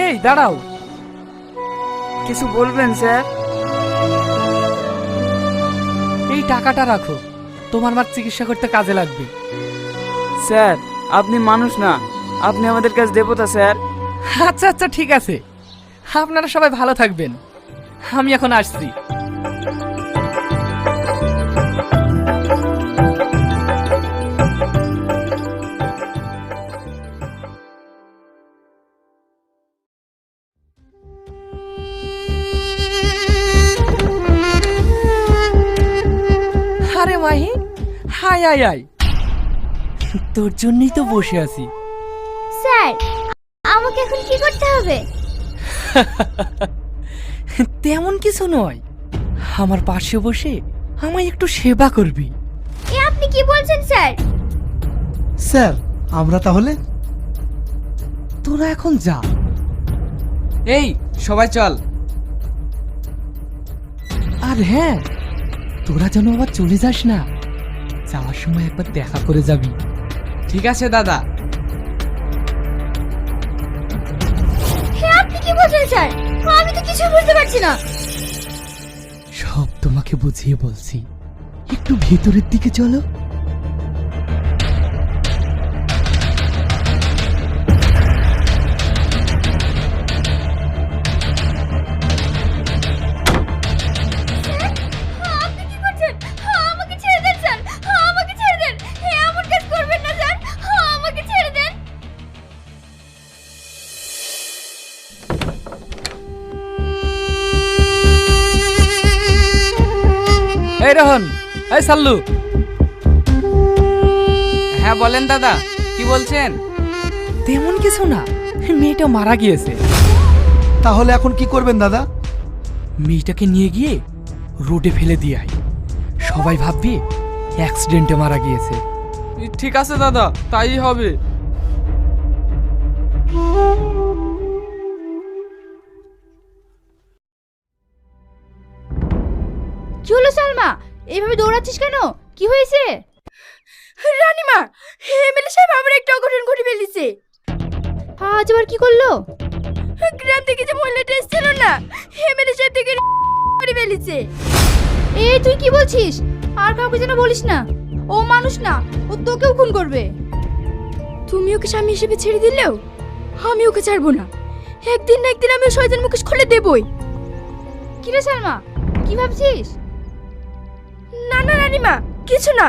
এই দাঁড়াও। কিছু বলবেন স্যার? এই টাকাটা রাখো, তোমার মার চিকিৎসা করতে কাজে লাগবে। স্যার আপনি মানুষ না, আপনি আমাদের কাছে দেবতা স্যার। আচ্ছা আচ্ছা ঠিক আছে, আপনারা সবাই ভালো থাকবেন, আমি এখন আসছি। আরে মাহি, হাই আয় আয়, তোর জন্যই তো বসে আছি। স্যার, আমাকে এখন কি করতে হবে? তেমন কিছু নয়, আমার পাশে বসে আমায় একটু সেবা করবি। এ আপনি কি বলছেন স্যার? স্যার আমরা তাহলে? তোরা এখন যা। এই সবাই চল। আর হ্যাঁ, তোরা যেন আবার চলে যাস না, যাওয়ার সময় একবার দেখা করে যাবি। ঠিক আছে দাদা। হে আপনি কি বলছেন স্যার? আমি তো কিছু বুঝতে পারছি না। সব তোমাকে বুঝিয়ে বলছি, একটু ভেতরের দিকে চলো। আপনি কি করছেন? আমাকে ছেড়ে দেন স্যার, আমাকে ছেড়ে দেন। হে এমন কাজ করবেন না স্যার, আমাকে ছেড়ে দেন। এই রোহন, এই সাল্লু। হ্যাঁ বলেন দাদা, কি বলছেন? তেমন কিছু না, মেয়েটা মারা গিয়েছে। তাহলে এখন কি করবেন দাদা? মেয়েটাকে নিয়ে গিয়ে রোডে ফেলে দিয়ে আয়, সবাই ভাববে অ্যাক্সিডেন্টে মারা গিয়েছে। ঠিক আছে দাদা, তাই হবে। কি হলো সালমা, এইভাবে দৌড়াচ্ছিস কেন? কি হয়েছে? রানীমা, এমএলএ সাহেব আমার একটা অঘটন ঘটে ফেলেছে। আজ আবার কি করলো? গ্রাম থেকে যে মহিলাটা এসেছিল না, এমএলএ সাহেব থেকে করে ফেলেছে। এই তুই কি বলছিস? আর কাউকে যেন বলিস না, ও মানুষ না, ও তোকেও খুন করবে। তুমি ওকে স্বামী হিসেবে ছেড়ে দিলেও আমি ওকে ছাড়বো না। একদিন না একদিন আমি ওর শয়তান মুখোশ খুলে দেবই। কি রে সালমা, কি ভাবছিস? না না রানীমা, কিছু না।